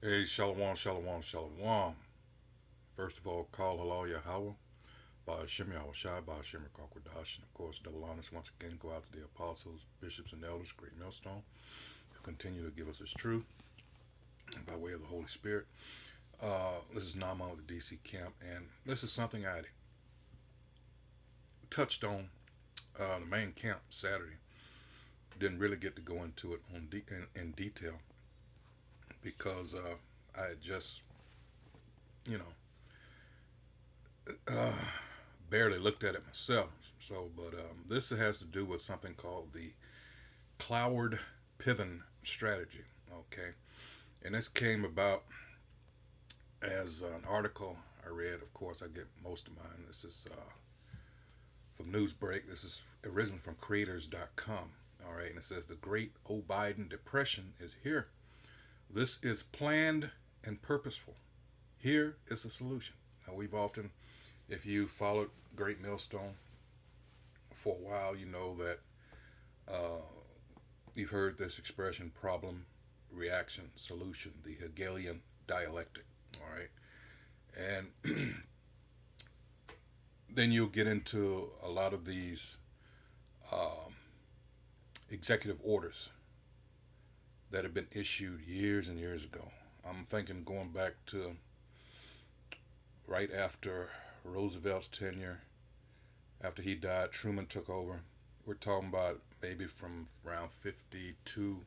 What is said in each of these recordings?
Hey, Shalom, Shalom, Shalom. First of all, call halal Yahweh, Ba'ashem Yahweh Shai, Ba'ashem Rakakwadash, and of course, double honors once again go out to the apostles, bishops, and elders, great millstone, who continue to give us His truth by way of the Holy Spirit. This is Naaman with the DC camp, and this is something I touched on the main camp Saturday. Didn't really get to go into it in detail because I had just, you know, uh, barely looked at it myself. So, but this has to do with something called the Cloward-Piven strategy. Okay, and this came about as an article I read. Of course, I get most of mine. This is from Newsbreak. This is originally from creators.com. All right, and it says the Great Biden Depression is here. This is planned and purposeful. Here is the solution. Now, we've often, if you followed Great Millstone for a while, you know that uh, you've heard this expression problem, reaction, solution, the Hegelian dialectic. All right. And then you'll get into a lot of these um, executive orders that have been issued years and years ago. I'm thinking going back to right after Roosevelt's tenure, after he died, Truman took over. We're talking about maybe from around 52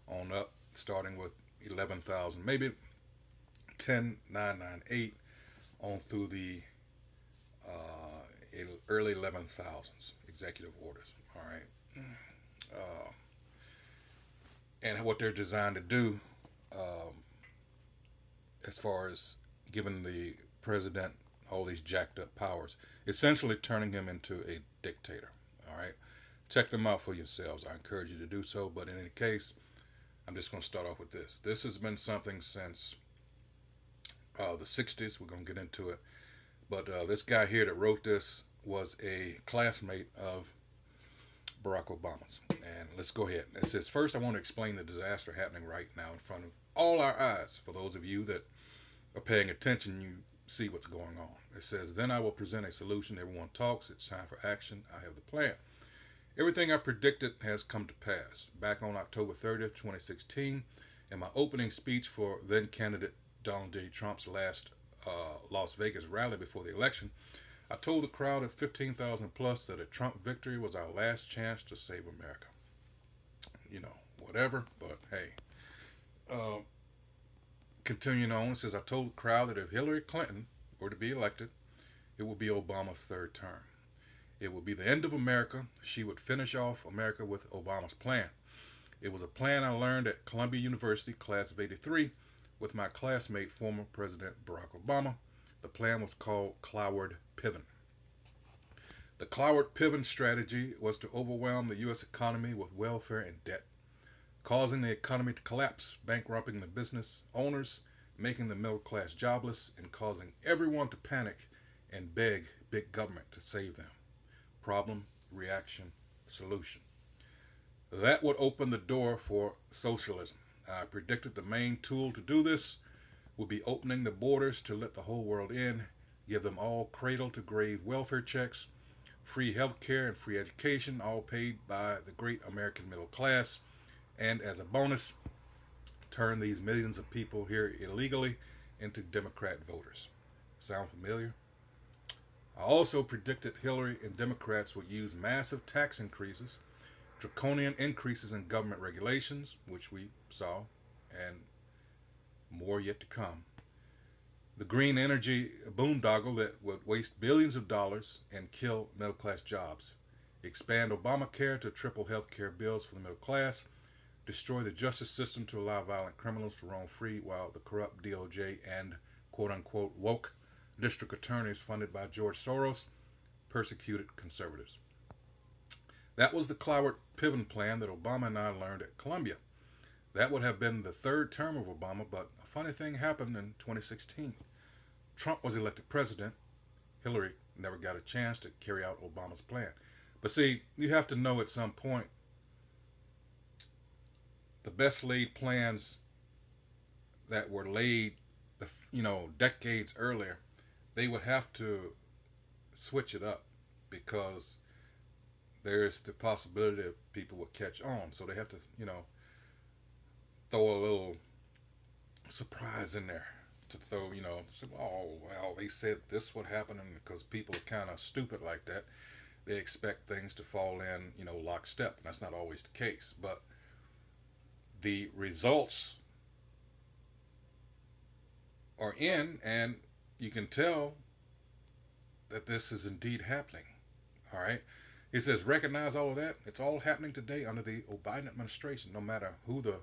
on up, starting with 11,000, maybe 10,998 on through the early 11,000s executive orders. All right. Uh, and what they're designed to do, um, as far as giving the president all these jacked up powers, essentially turning him into a dictator. All right. Check them out for yourselves. I encourage you to do so. But in any case, I'm just going to start off with this. This has been something since the 60s. We're going to get into it. But this guy here that wrote this was a classmate of Barack Obama's. And let's go ahead. It says, first, I want to explain the disaster happening right now in front of all our eyes. For those of you that are paying attention, you see what's going on. It says, then I will present a solution. Everyone talks. It's time for action. I have the plan. Everything I predicted has come to pass. Back on October 30th, 2016, in my opening speech for then candidate Donald J. Trump's last Las Vegas rally before the election, I told the crowd of 15,000 plus that a Trump victory was our last chance to save America. You know, whatever, but hey. Uh, Continuing on, it says, I told the crowd that if Hillary Clinton were to be elected, it would be Obama's third term. It would be the end of America. She would finish off America with Obama's plan. It was a plan I learned at Columbia University, class of 83, with my classmate, former President Barack Obama. The plan was called Cloward-Piven. The Cloward-Piven strategy was to overwhelm the U.S. economy with welfare and debt, causing the economy to collapse, bankrupting the business owners, making the middle class jobless, and causing everyone to panic and beg big government to save them. Problem, reaction, solution. That would open the door for socialism. I predicted the main tool to do this would be opening the borders to let the whole world in, give them all cradle to grave welfare checks, free health care and free education, all paid by the great American middle class, and as a bonus, turn these millions of people here illegally into Democrat voters. Sound familiar? I also predicted Hillary and Democrats would use massive tax increases, draconian increases in government regulations, which we saw, and more yet to come. The green energy boondoggle that would waste billions of dollars and kill middle class jobs. Expand Obamacare to triple health care bills for the middle class. Destroy the justice system to allow violent criminals to roam free while the corrupt DOJ and quote unquote woke district attorneys funded by George Soros persecuted conservatives. That was the Cloward-Piven plan that Obama and I learned at Columbia. That would have been the third term of Obama, but a funny thing happened in 2016. Trump was elected president. Hillary never got a chance to carry out Obama's plan. But see, you have to know at some point the best laid plans that were laid, decades earlier, they would have to switch it up because there's the possibility that people will catch on. So they have to, throw a little surprise in there to throw, say, oh, well, they said this would happen, and because people are kind of stupid like that, they expect things to fall in, lockstep. And that's not always the case. But the results are in, and you can tell that this is indeed happening. All right. It says, recognize all of that. It's all happening today under the Biden administration. No matter who the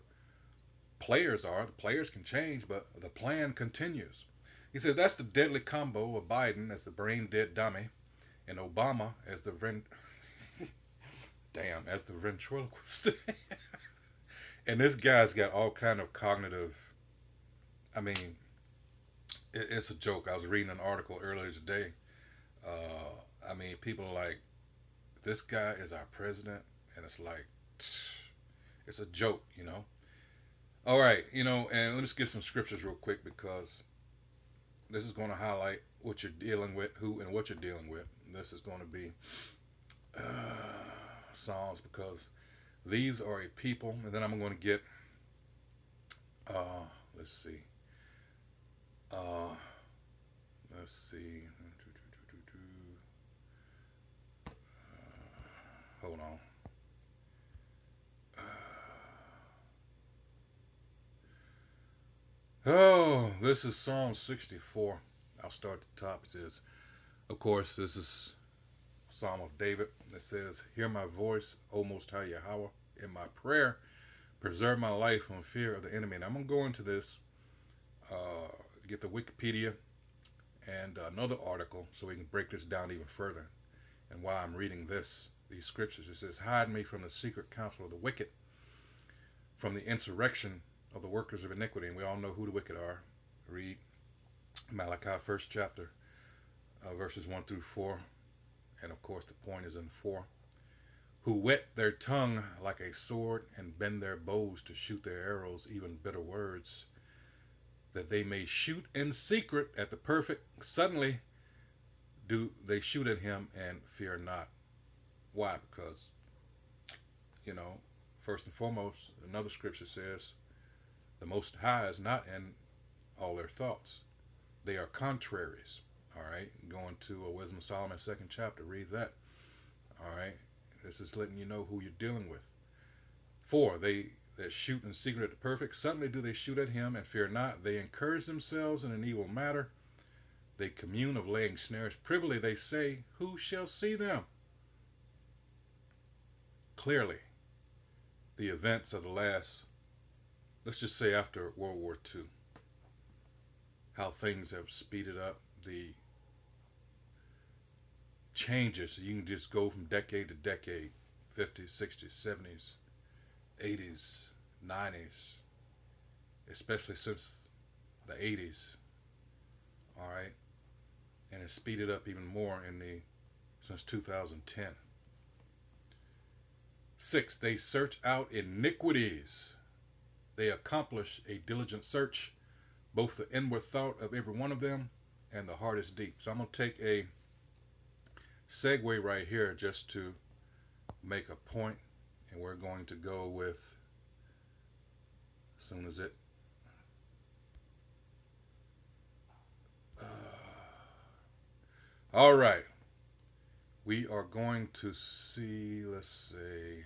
players are, the players can change, but the plan continues. He says that's the deadly combo of Biden as the brain dead dummy and Obama as the as the ventriloquist. And this guy's got all kind of cognitive. I mean, it's a joke. I was reading an article earlier today. People are like, this guy is our president, and it's like, it's a joke, All right, and let me just get some scriptures real quick because this is going to highlight what you're dealing with, who and what you're dealing with. This is going to be Psalms, because these are a people, and then I'm going to get, let's see. Hold on. Oh, this is Psalm 64. I'll start at the top. It says, of course, this is a Psalm of David. It says, hear my voice, O Most High Yahweh, in my prayer. Preserve my life from fear of the enemy. And I'm going to go into this, get the Wikipedia and another article so we can break this down even further. And while I'm reading these scriptures, it says, hide me from the secret counsel of the wicked, from the insurrection of the workers of iniquity. And we all know who the wicked are. Read Malachi 1st chapter, verses 1 through 4. And of course the point is in 4. Who whet their tongue like a sword and bend their bows to shoot their arrows, even bitter words, that they may shoot in secret at the perfect. Suddenly do they shoot at him and fear not. Why? Because, first and foremost, another scripture says, the Most High is not in all their thoughts. They are contraries. All right. Going to Wisdom of Solomon, 2nd chapter. Read that. All right. This is letting you know who you're dealing with. 4, they that shoot in secret at the perfect, suddenly do they shoot at him and fear not. They encourage themselves in an evil matter. They commune of laying snares. Privily they say, who shall see them? Clearly, the events of the last, let's just say after World War II, how things have speeded up, the changes. You can just go from decade to decade, 50s, 60s, 70s, 80s, 90s, especially since the 80s. All right. And it's speeded up even more since 2010. 6, they search out iniquities. They accomplish a diligent search, both the inward thought of every one of them and the heart is deep. So I'm going to take a segue right here just to make a point, and we're going to go with, as soon as it all right, we are going to see, let's say,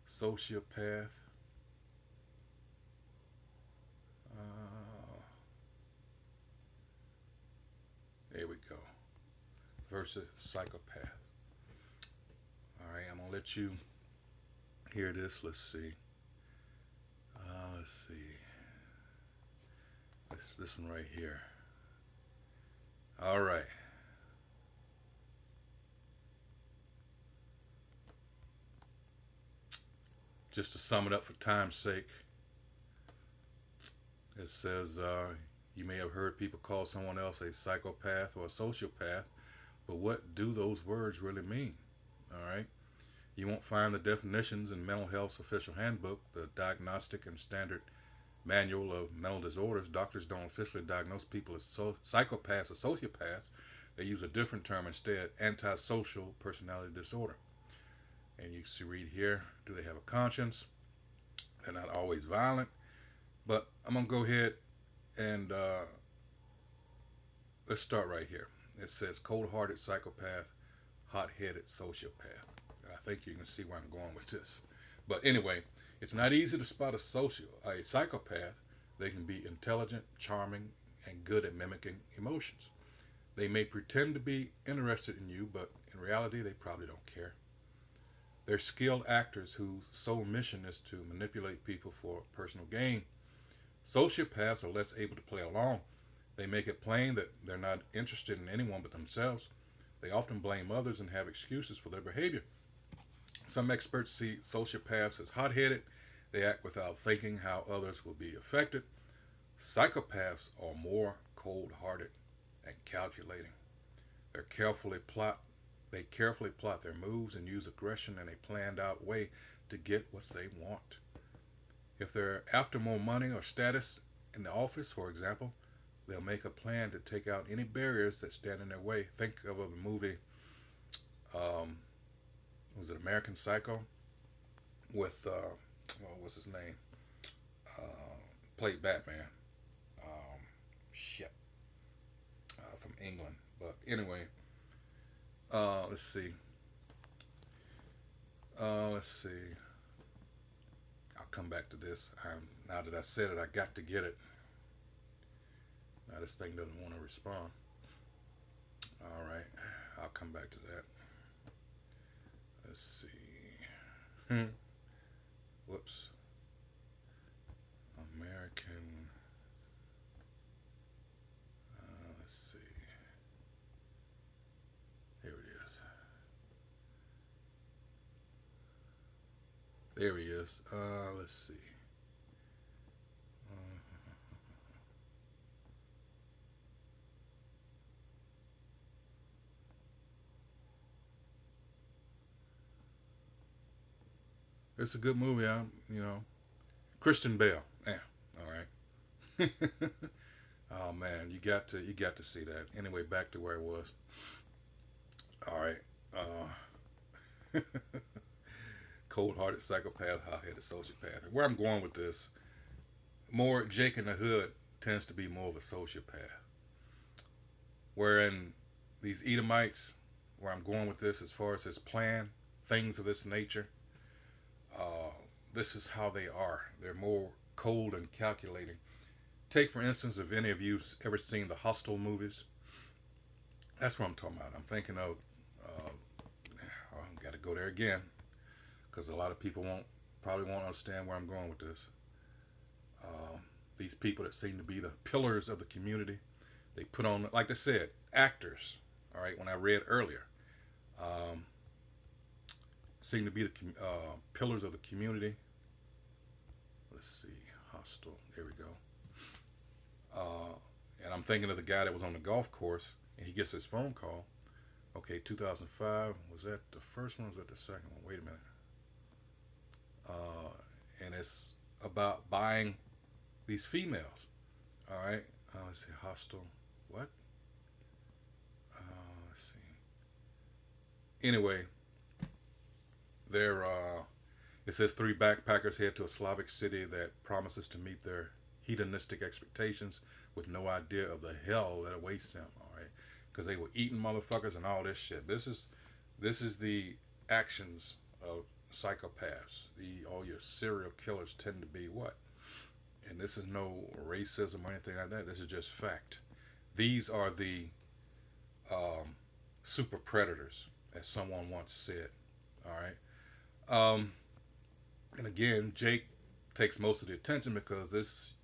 sociopath, there we go, versus psychopath. All right, I'm gonna let you hear this. Let's see. This one right here. All right. Just to sum it up for time's sake, it says, you may have heard people call someone else a psychopath or a sociopath, but what do those words really mean? All right. You won't find the definitions in Mental Health's official handbook, the Diagnostic and Standard Manual of Mental Disorders, doctors don't officially diagnose people as psychopaths or sociopaths. They use a different term instead, antisocial personality disorder. And you see, read here, do they have a conscience? They're not always violent. But I'm going to go ahead and let's start right here. It says cold-hearted psychopath, hot-headed sociopath. I think you can see where I'm going with this. But anyway, it's not easy to spot a psychopath. They can be intelligent, charming, and good at mimicking emotions. They may pretend to be interested in you, but in reality, they probably don't care. They're skilled actors whose sole mission is to manipulate people for personal gain. Sociopaths are less able to play along. They make it plain that they're not interested in anyone but themselves. They often blame others and have excuses for their behavior. Some experts see sociopaths as hot-headed. They act without thinking how others will be affected. Psychopaths are more cold-hearted and calculating. They carefully plot their moves and use aggression in a planned-out way to get what they want. If they're after more money or status in the office, for example, they'll make a plan to take out any barriers that stand in their way. Think of the movie, was it American Psycho? With, what's his name? Played Batman. Shit. From England. But anyway, let's see. Let's see. I'll come back to this. Now that I said it, I got to get it. Now this thing doesn't want to respond. All right, I'll come back to that. Let's see. Whoops. American. Let's see. Here it is. There he is. Let's see. It's a good movie, Christian Bale. Yeah, all right. Oh man, you got to see that. Anyway, back to where I was. All right. Cold-hearted psychopath, hot-headed sociopath. Where I'm going with this, more Jake in the Hood tends to be more of a sociopath. Wherein these Edomites, where I'm going with this as far as his plan, things of this nature, this is how they are. They're more cold and calculating. Take, for instance, if any of you've ever seen the Hostel movies. That's what I'm talking about. I'm thinking of, I've got to go there again, because a lot of people probably won't understand where I'm going with this. These people that seem to be the pillars of the community, they put on, like I said, actors. All right, when I read earlier, seem to be the pillars of the community. Let's see, Hostel. There we go. And I'm thinking of the guy that was on the golf course, and he gets his phone call. Okay, 2005. Was that the first one or was that the second one? Wait a minute. And it's about buying these females. All right. Let's see, Hostel. What? Let's see. Anyway, it says 3 backpackers head to a Slavic city that promises to meet their hedonistic expectations with no idea of the hell that awaits them. All right, because they were eating motherfuckers and all this shit. This is the actions of psychopaths. All your serial killers tend to be what? And this is no racism or anything like that. This is just fact. These are the super predators, as someone once said. All right. And again, Jake takes most of the attention because this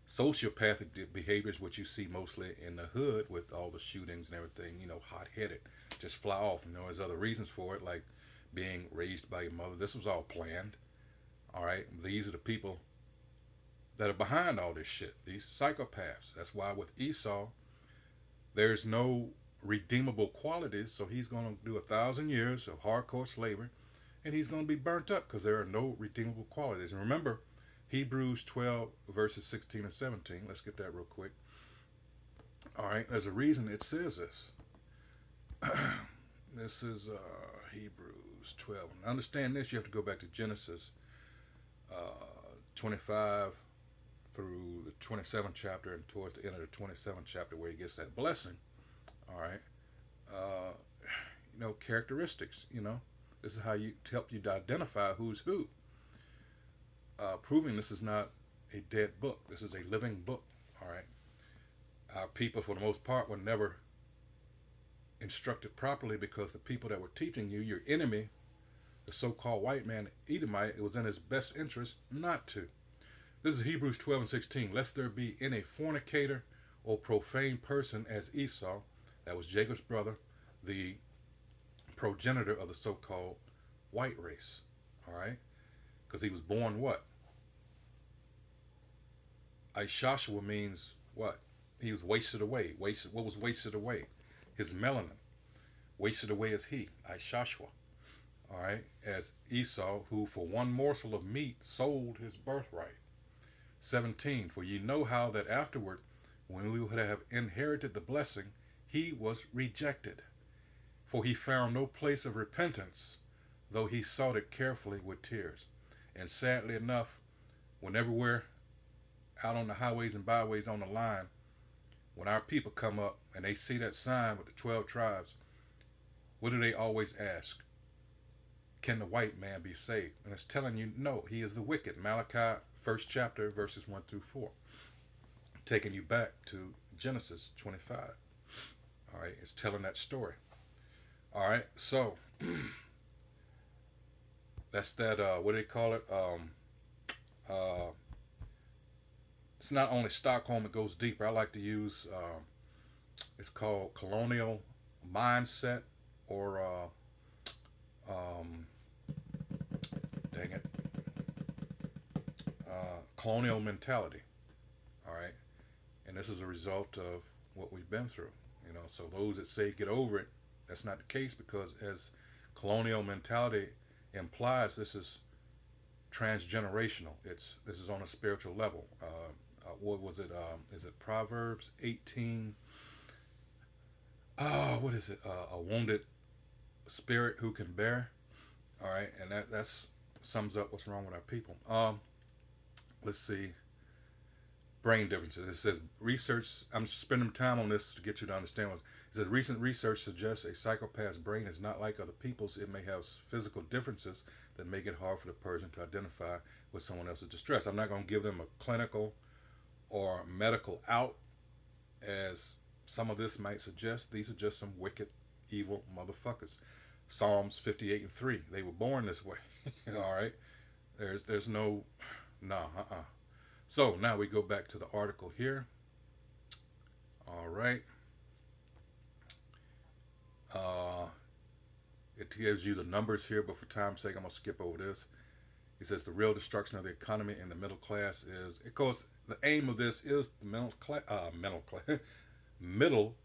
sociopathic behavior is what you see mostly in the hood with all the shootings and everything, hot-headed, just fly off. There's other reasons for it, like being raised by your mother. This was all planned. All right. These are the people that are behind all this shit. These psychopaths. That's why with Esau, there's no redeemable qualities. So he's going to do 1,000 years of hardcore slavery, and he's going to be burnt up because there are no redeemable qualities. And remember, Hebrews 12, verses 16 and 17. Let's get that real quick. All right, there's a reason it says this. This is Hebrews 12. And to understand this, you have to go back to Genesis 25 through the 27th chapter and towards the end of the 27th chapter where he gets that blessing. All right. Characteristics, This is how you help you to identify who's who. Proving this is not a dead book. This is a living book. All right. Our people, for the most part, were never instructed properly because the people that were teaching you, your enemy, the so-called white man, Edomite, it was in his best interest not to. This is Hebrews 12 and 16. Lest there be any fornicator or profane person as Esau, that was Jacob's brother, the progenitor of the so-called white race. All right? Because he was born what? Ishashua means what? He was wasted away. What was wasted away? His melanin. Wasted away as he, Ishashua. All right? As Esau, who for one morsel of meat sold his birthright. 17. For ye know how that afterward, when we would have inherited the blessing, he was rejected. For he found no place of repentance, though he sought it carefully with tears. And sadly enough, whenever we're out on the highways and byways on the line, when our people come up and they see that sign with the 12 tribes, what do they always ask? Can the white man be saved? And it's telling you, no, he is the wicked. Malachi, 1st chapter, verses 1 through 4. Taking you back to Genesis 25. All right, it's telling that story. All right, so that's that, what do they call it? It's not only Stockholm, it goes deeper. I like to use, it's called colonial mindset or, dang it, colonial mentality. All right, and this is a result of what we've been through. So those that say get over it, that's not the case, because as colonial mentality implies, this is transgenerational. This is on a spiritual level. What was it? Is it Proverbs 18? What is it? A wounded spirit who can bear. All right, and that's sums up what's wrong with our people. Let's see. Brain differences. It says research. I'm spending time on this to get you to understand what it says. Recent research suggests a psychopath's brain is not like other people's. It may have physical differences that make it hard for the person to identify with someone else's distress. I'm not going to give them a clinical or medical out, as some of this might suggest. These are just some wicked, evil motherfuckers. Psalms 58 and 3. They were born this way. All right. There's no, So now we go back to the article here. All right. It gives you the numbers here, but for time's sake, I'm going to skip over this. It says the real destruction of the economy and the middle class is, of course, the aim of this is the middle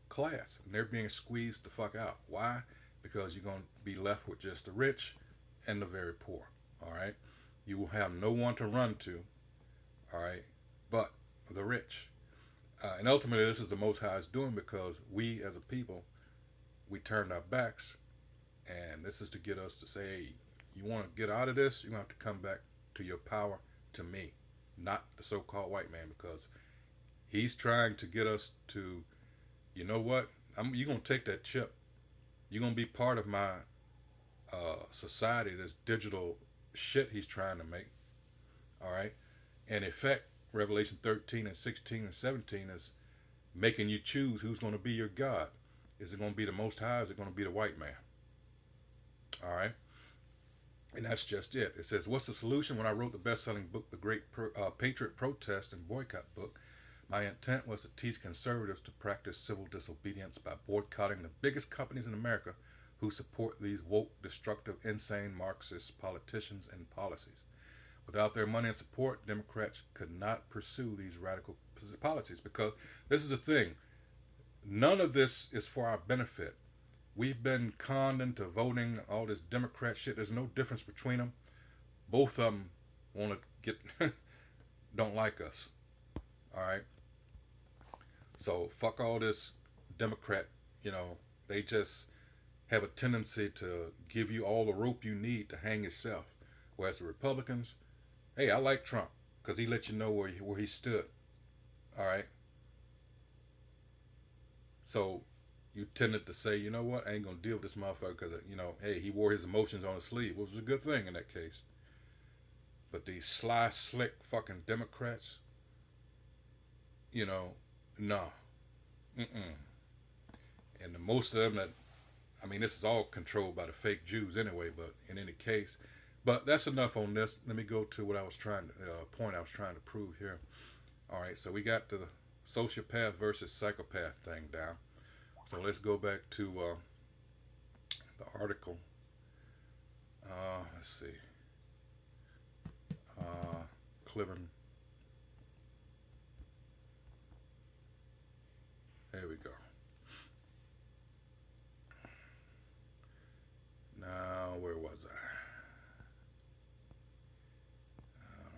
class. And they're being squeezed the fuck out. Why? Because you're going to be left with just the rich and the very poor. All right. You will have no one to run to. All right. But the rich. And ultimately, this is the Most High's doing, because we as a people, we turned our backs. And this is to get us to say, hey, you want to get out of this, you're going to have to come back to your power, to me, not the so-called white man, because he's trying to get us to, you know what, you're going to take that chip. You're going to be part of my society, this digital shit he's trying to make. All right? In effect, Revelation 13 and 16 and 17 is making you choose who's going to be your God. Is it going to be the Most High, or is it going to be the white man? All right? And that's just it. It says, what's the solution? When I wrote the best-selling book, The Great Patriot Protest and Boycott Book, my intent was to teach conservatives to practice civil disobedience by boycotting the biggest companies in America who support these woke, destructive, insane Marxist politicians and policies. Without their money and support, Democrats could not pursue these radical policies, because this is the thing. None of this is for our benefit. We've been conned into voting all this Democrat shit. There's no difference between them. Both of them want to get don't like us. All right. So fuck all this Democrat. You know, they just have a tendency to give you all the rope you need to hang yourself. Whereas the Republicans, hey, I like Trump because he let you know where he stood. All right. So you tended to say, you know what, I ain't gonna deal with this motherfucker because hey, he wore his emotions on his sleeve, which was a good thing in that case. But these sly, slick, fucking Democrats, you know, no, mm-mm. And the most of them that, I mean, this is all controlled by the fake Jews anyway. But in any case, but that's enough on this. Let me go to what I was trying to point I was trying to prove here. All right, so we got the sociopath versus psychopath thing down. So let's go back to the article. Let's see. Cliven. There we go. Now, where was I?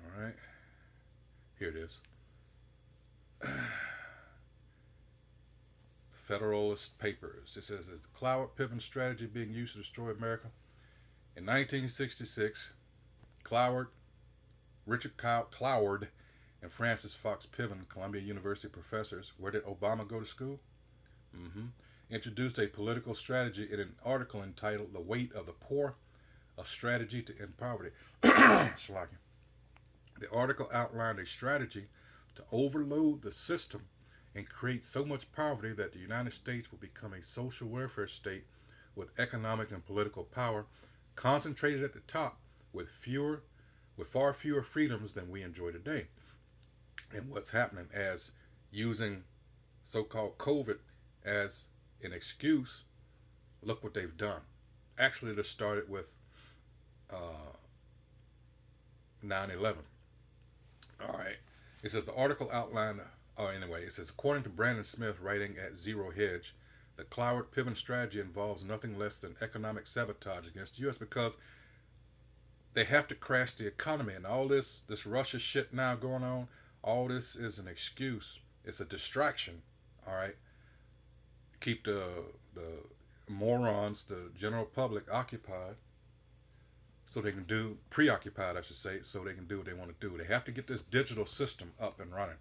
All right. Here it is. Federalist Papers. It says, is the Cloward-Piven strategy being used to destroy America? In 1966, Richard Cloward and Francis Fox Piven, Columbia University professors, where did Obama go to school? Introduced a political strategy in an article entitled The Weight of the Poor, a Strategy to End Poverty. The article outlined a strategy to overload the system and create so much poverty that the United States will become a social welfare state with economic and political power concentrated at the top with far fewer freedoms than we enjoy today. And what's happening as using so-called COVID as an excuse, look what they've done. Actually, this started with 9/11. All right. It says the article outlined, anyway, it says, according to Brandon Smith, writing at Zero Hedge, the Cloward-Piven strategy involves nothing less than economic sabotage against the U.S. because they have to crash the economy. And all this Russia shit now going on, all this is an excuse. It's a distraction, all right? Keep the morons, the general public occupied so they can preoccupied, I should say, so they can do what they want to do. They have to get this digital system up and running.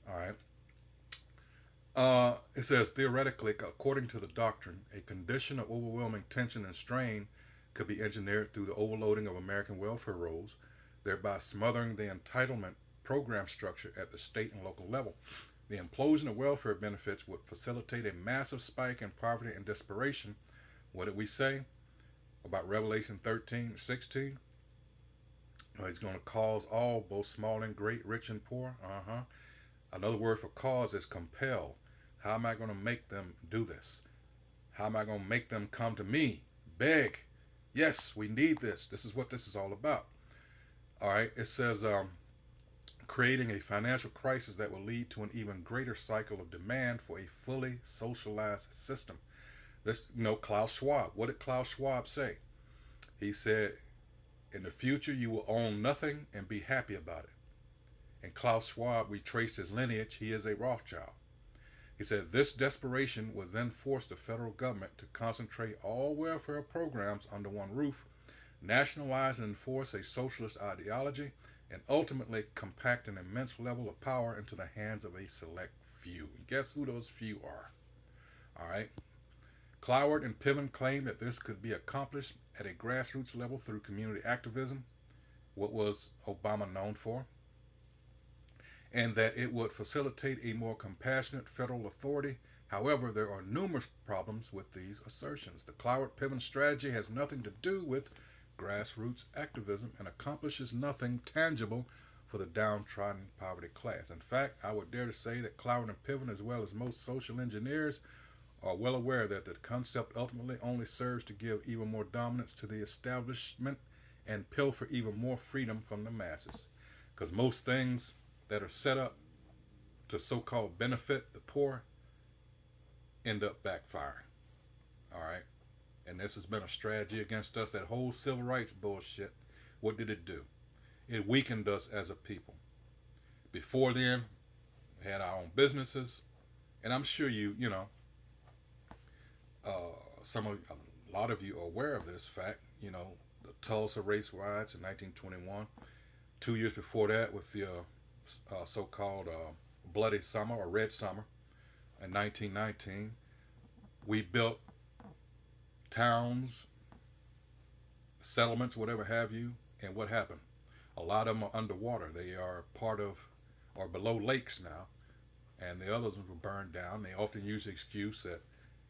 All right. It says, theoretically, according to the doctrine, a condition of overwhelming tension and strain could be engineered through the overloading of American welfare rolls, thereby smothering the entitlement program structure at the state and local level. The implosion of welfare benefits would facilitate a massive spike in poverty and desperation. What did we say about Revelation 13:16? It's going to cause all, both small and great, rich and poor. Another word for cause is compel. How am I going to make them do this? How am I going to make them come to me? Beg. Yes, we need this. This is what this is all about. All right. It says creating a financial crisis that will lead to an even greater cycle of demand for a fully socialized system. This, Klaus Schwab. What did Klaus Schwab say? He said, in the future, you will own nothing and be happy about it. And Klaus Schwab, we traced his lineage. He is a Rothschild. He said, this desperation will then force the federal government to concentrate all welfare programs under one roof, nationalize and enforce a socialist ideology, and ultimately compact an immense level of power into the hands of a select few. And guess who those few are? All right. Cloward and Piven claimed that this could be accomplished at a grassroots level through community activism, what was Obama known for, and that it would facilitate a more compassionate federal authority. However, there are numerous problems with these assertions. The Cloward-Piven strategy has nothing to do with grassroots activism and accomplishes nothing tangible for the downtrodden poverty class. In fact, I would dare to say that Cloward and Piven, as well as most social engineers, are well aware that the concept ultimately only serves to give even more dominance to the establishment and pilfer even more freedom from the masses. Because most things that are set up to so-called benefit the poor end up backfiring. All right? And this has been a strategy against us. That whole civil rights bullshit, what did it do? It weakened us as a people. Before then, we had our own businesses, and I'm sure you know, a lot of you are aware of this fact. You know, the Tulsa race riots in 1921. 2 years before that, with the so-called Bloody Summer or Red Summer in 1919, we built towns, settlements, whatever have you, and what happened? A lot of them are underwater. They are part of or below lakes now, and the others were burned down. They often use the excuse that,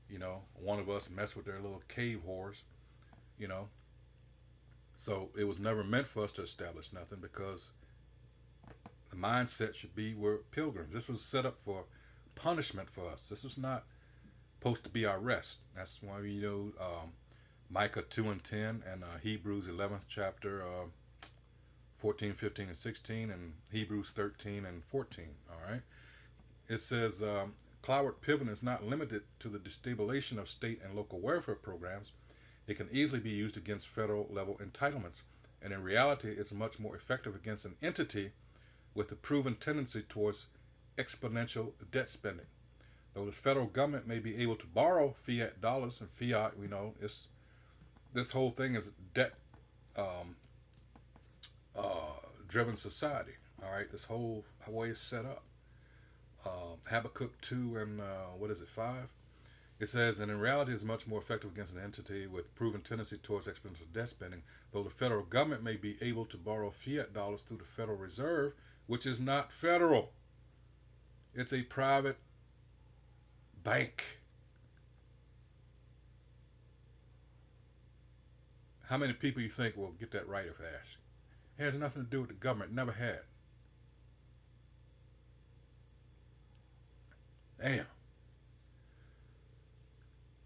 you know, one of us messed with their little cave whores, you know. So it was never meant for us to establish nothing, because the mindset should be we're pilgrims. This was set up for punishment for us. This was not supposed to be our rest. That's why we know Micah 2 and 10 and Hebrews 11th chapter 14, 15, and 16, and Hebrews 13 and 14. All right. It says Cloward-Piven is not limited to the destabilization of state and local welfare programs. It can easily be used against federal level entitlements, and in reality it's much more effective against an entity with a proven tendency towards exponential debt spending. Though the federal government may be able to borrow fiat dollars, and fiat, we know, this whole thing is debt driven society. All right, this whole way is set up. Habakkuk 2 and 5? It says, and in reality is much more effective against an entity with proven tendency towards exponential debt spending, though the federal government may be able to borrow fiat dollars through the Federal Reserve, which is not federal. It's a private bank. How many people you think will get that right if asked? It has nothing to do with the government. Never had. Damn.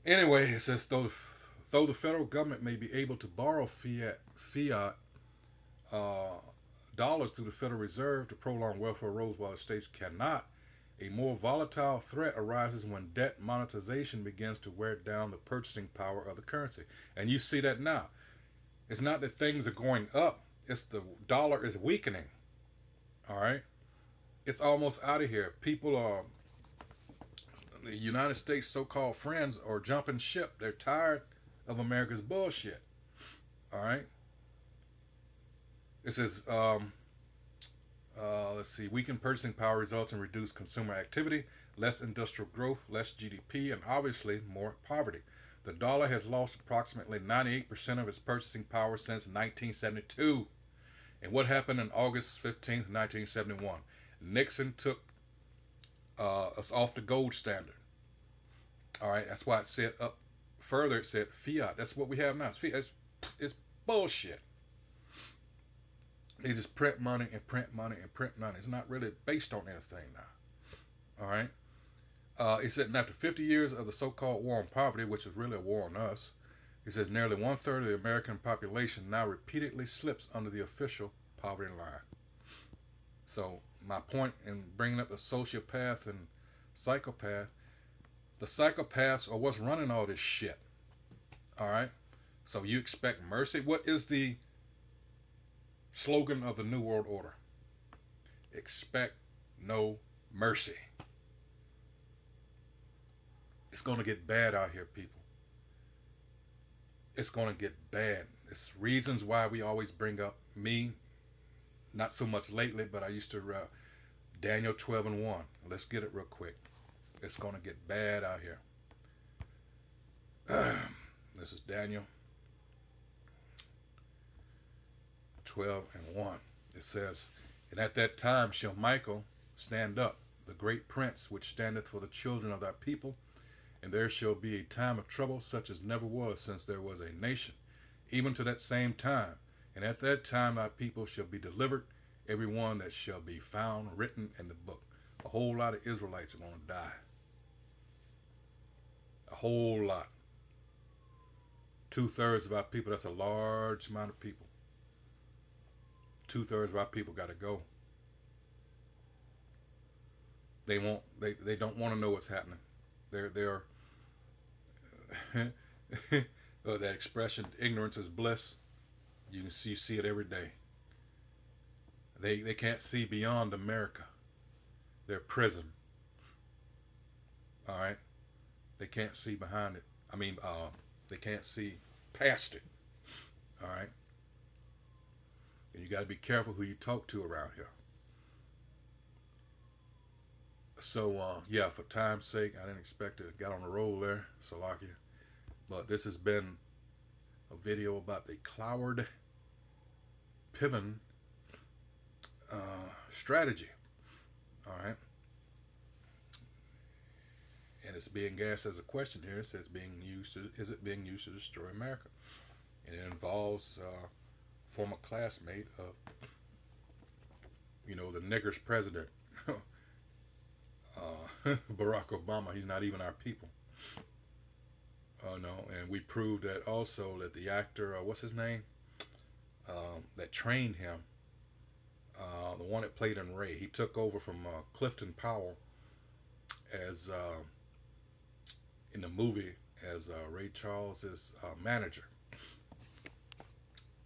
Anyway, it says, though the federal government may be able to borrow fiat dollars through the Federal Reserve to prolong welfare rolls while the states cannot, a more volatile threat arises when debt monetization begins to wear down the purchasing power of the currency. And you see that now. It's not that things are going up. It's the dollar is weakening. All right? It's almost out of here. People are, the United States so-called friends are jumping ship. They're tired of America's bullshit. All right? It says, let's see, weakened purchasing power results in reduced consumer activity, less industrial growth, less GDP, and obviously more poverty. The dollar has lost approximately 98% of its purchasing power since 1972. And what happened on August 15th, 1971? Nixon took us off the gold standard. All right, that's why it said up further, it said fiat. That's what we have now. It's fiat. It's bullshit. They just print money and print money and print money. It's not really based on anything now. All right. He said, and after 50 years of the so-called war on poverty, which is really a war on us, he says nearly 1/3 of the American population now repeatedly slips under the official poverty line. So my point in bringing up the sociopath and psychopath, the psychopaths are what's running all this shit. All right. So you expect mercy? What is the slogan of the New World Order? Expect no mercy. It's going to get bad out here, people. It's going to get bad. It's reasons why we always bring up me, not so much lately, but I used to, Daniel 12 and 1. Let's get it real quick. It's going to get bad out here. This is Daniel 12 and 1. It says, and at that time shall Michael stand up, the great prince, which standeth for the children of thy people, and there shall be a time of trouble such as never was since there was a nation, even to that same time. And at that time thy people shall be delivered, every one that shall be found written in the book. A whole lot of Israelites are going to die. A whole lot. 2/3 of our people, that's a large amount of people. 2/3 of our people got to go. They don't want to know what's happening. They're that expression, ignorance is bliss. You see it every day. They can't see beyond America, their prison. All right, they can't see behind it. I mean, they can't see past it. All right, and you got to be careful who you talk to around here. So yeah, for time's sake, I didn't expect to get on the roll there, Salakia. But this has been a video about the Cloward-Piven strategy. All right, and it's being asked as a question here. It says, "Being used to is it being used to destroy America?" And it involves former classmate of, the niggers president, Barack Obama. He's not even our people. No, and we proved that also that the actor, what's his name, that trained him, the one that played in Ray, he took over from Clifton Powell as in the movie as Ray Charles's manager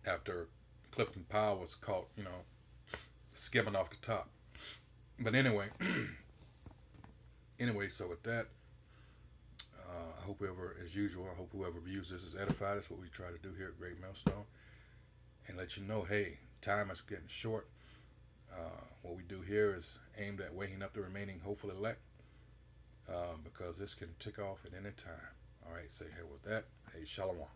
after Clifton Powell was caught, skimming off the top. But anyway, so with that, I hope whoever, as usual, I hope whoever views this is edified. That's what we try to do here at Great Millstone, and let you know, hey, time is getting short. What we do here is aimed at waking up the remaining hopeful elect, because this can tick off at any time. All right, say here with that, hey, shalom.